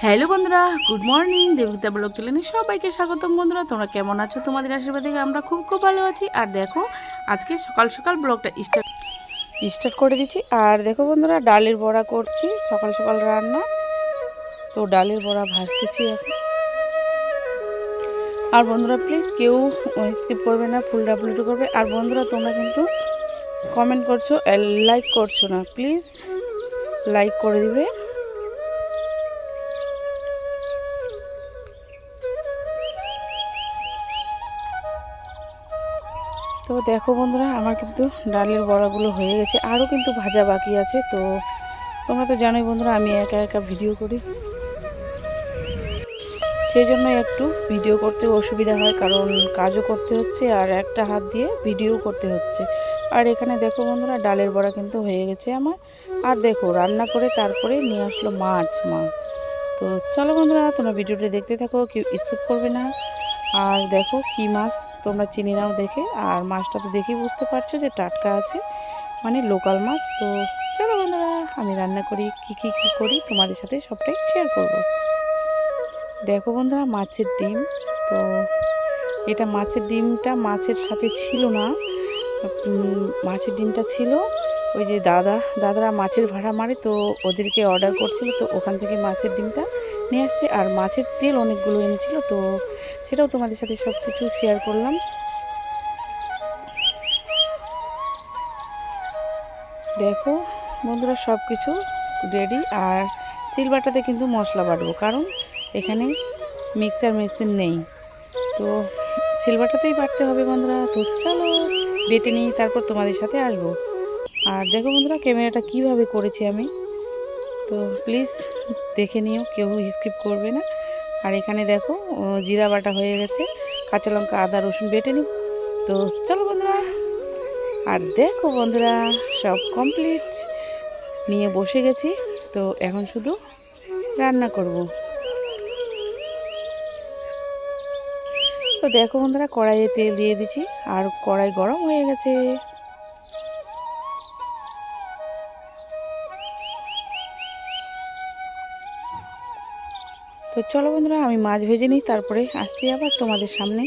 Hello বন্ধুরা, good morning. দেবগীতা blog চ্যানেলে সবাইকে স্বাগতম। বন্ধুরা, তোমরা কেমন আছো? তোমাদের আশীর্বাদে আমরা খুব খুব ভালো আছি। আর দেখো, আজকে সকাল সকাল ব্লগটা স্টার্ট করে দিচ্ছি। আর দেখো বন্ধুরা, ডালের বড়া করছি, সকাল সকাল রান্না। তো ডালের বড়া ভাজতেছি এখন। আর বন্ধুরা প্লিজ কেউ স্কিপ করবে না, ফুল ডাবলুটু করবে। আর বন্ধুরা তোমরা কিন্তু কমেন্ট করছো, লাইক করছো না, প্লিজ লাইক করে দিবে। তো দেখো বন্ধুরা, আমার কিন্তু ডালের বড়াগুলো হয়ে গেছে, আরও কিন্তু ভাজা বাকি আছে। তো তোমরা তো জানোই বন্ধুরা, আমি একা একা ভিডিও করি, সেই জন্য একটু ভিডিও করতে অসুবিধা হয়, কারণ কাজও করতে হচ্ছে আর একটা হাত দিয়ে ভিডিও করতে হচ্ছে। আর এখানে দেখো বন্ধুরা, ডালের বড়া কিন্তু হয়ে গেছে আমার। আর দেখো, রান্না করে তারপরে নিয়ে আসলো মাছ মা। তো চলো বন্ধুরা, তোমরা ভিডিওটা দেখতে থাকো, কেউ স্কিপ করবে না। আর দেখো কি মাছ, তোমরা চিনি নাও দেখে। আর মাছটা তো দেখেই বুঝতে পারছো যে টাটকা আছে, মানে লোকাল মাছ। তো চলো বন্ধুরা, আমি রান্না করি কি করি তোমাদের সাথে সবটাই শেয়ার করব। দেখো বন্ধুরা, মাছের ডিম। তো এটা মাছের ডিমটা মাছের সাথে ছিল না, মাছের ডিমটা ছিল ওই যে দাদারা মাছের ভাড়া মারে, তো ওদেরকে অর্ডার করছিল, তো ওখান থেকে মাছের ডিমটা নিয়ে আসছে। আর মাছের তেল অনেকগুলো এনেছিল, তো সেটাও তোমাদের সাথে সব কিছু শেয়ার করলাম। দেখো বন্ধুরা, সব কিছু রেডি। আর সিলবাটাতে কিন্তু মশলা বাটবো, কারণ এখানে মিক্সচার মেশিন নেই, তো সিলবাটাতেই বাটতে হবে বন্ধুরা। তো চলো বেটে নিই, তারপর তোমাদের সাথে আসবো। আর দেখো বন্ধুরা, ক্যামেরাটা কিভাবে করেছি আমি, তো প্লিজ দেখে নিও, কেউ স্কিপ করবে না। আর এখানে দেখো জিরা বাটা হয়ে গেছে, কাঁচা লঙ্কা আদা রসুন বেটে নিই। তো চলো বন্ধুরা, আর দেখো বন্ধুরা, সব কমপ্লিট নিয়ে বসে গেছি। তো এখন শুধু রান্না করব। তো দেখো বন্ধুরা, কড়াইয়ে তেল দিয়ে দিচ্ছি, আর কড়াই গরম হয়ে গেছে। তো চলো বন্ধুরা, আমি মাছ ভেজে নিই, তারপরে আসছি আবার তোমাদের সামনে।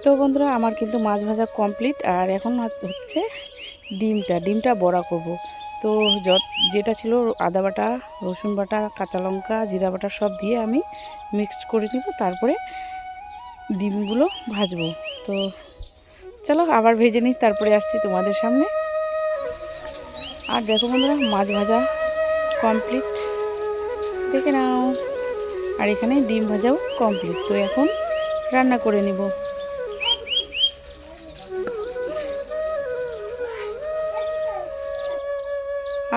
তো বন্ধুরা, আমার কিন্তু মাছ ভাজা কমপ্লিট। আর এখন হচ্ছে ডিমটা বড়া করব। তো যেটা ছিল আদা বাটা রসুন বাটা কাঁচা লঙ্কা জিরা বাটা সব দিয়ে আমি মিক্সড করে নিব, তারপরে ডিমগুলো ভাজবো। তো চলো আবার ভেজে নিই, তারপরে আসছি তোমাদের সামনে। আর দেখো বন্ধুরা, মাছ ভাজা কমপ্লিট, দেখে নাও। আর এখানে ডিম ভাজাও কমপ্লিট। তো এখন রান্না করে নিব।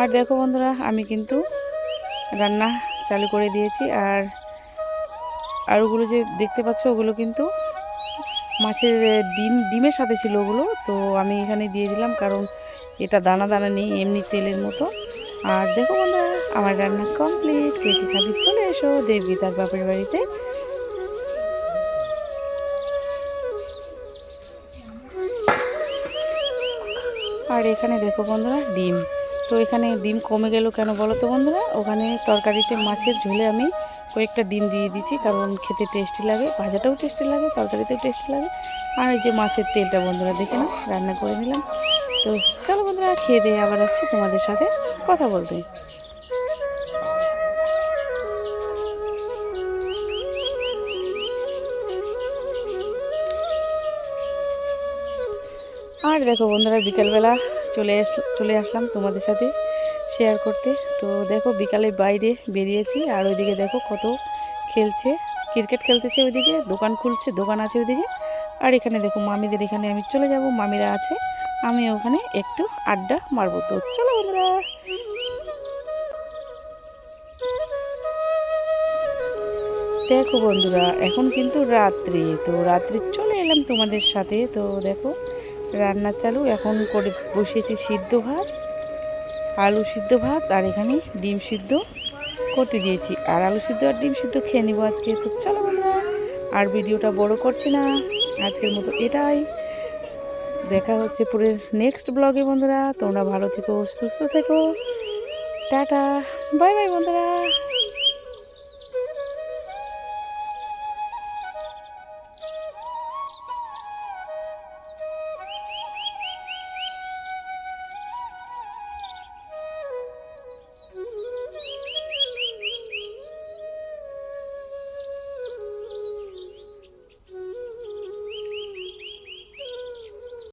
আর দেখো বন্ধুরা, আমি কিন্তু রান্না চালু করে দিয়েছি। আর ওগুলো যে দেখতে পাচ্ছ, ওগুলো কিন্তু মাছের ডিমের সাথে ছিল ওগুলো। তো আমি এখানে দিয়ে দিলাম, কারণ এটা দানা দানা নেই, এমনি তেলের মতো। আর দেখো বন্ধুরা, আমার রান্না কমপ্লিট। কে কে খাবি চলে এসো দেবগীতার বাপের বাড়িতে। আর এখানে দেখো বন্ধুরা, ডিম। তো এখানে ডিম কমে গেল কেন বলো তো বন্ধুরা, ওখানে তরকারিতে মাছের ঝোলে আমি কয়েকটা ডিম দিয়ে দিচ্ছি, কারণ খেতে টেস্টি লাগে, ভাজাটাও টেস্টি লাগে, তরকারিতেও টেস্টি লাগে। আর এই যে মাছের তেলটা বন্ধুরা দেখে না, রান্না করে নিলাম। তো চলো বন্ধুরা, খেয়ে দিয়ে আবার আসছি তোমাদের সাথে কথা বলতে। আর দেখো বন্ধুরা, বিকালবেলা চলে আসলাম তোমাদের সাথে শেয়ার করতে। তো দেখো, বিকালে বাইরে বেরিয়েছি, আর ওইদিকে দেখো কত খেলছে, ক্রিকেট খেলতেছে, ওইদিকে দোকান খুলছে, দোকান আছে ওইদিকে। আর এখানে দেখো মামিদের এখানে আমি চলে যাব, মামিরা আছে, আমি ওখানে একটু আড্ডা মারবো। তো চলো বন্ধুরা, দেখো বন্ধুরা, এখন কিন্তু রাত্রি, তো রাত্রি চলে গেলাম তোমাদের সাথে। তো দেখো রান্না চালু, এখন করে বসিয়েছি সিদ্ধ ভাত, আলু সিদ্ধ ভাত, আর এখানে ডিম সিদ্ধ করতে দিয়েছি। আর আলু সিদ্ধ আর ডিম সিদ্ধ খেয়ে নিবো আজকে। তো চলো বন্ধুরা, আর ভিডিওটা বড় করছি না, আজকের মতো এটাই। দেখা হচ্ছে পুরো নেক্সট ব্লগে বন্ধুরা। তোমরা ভালো থেকো, সুস্থ থেকো, টাটা, বাই বাই বন্ধুরা।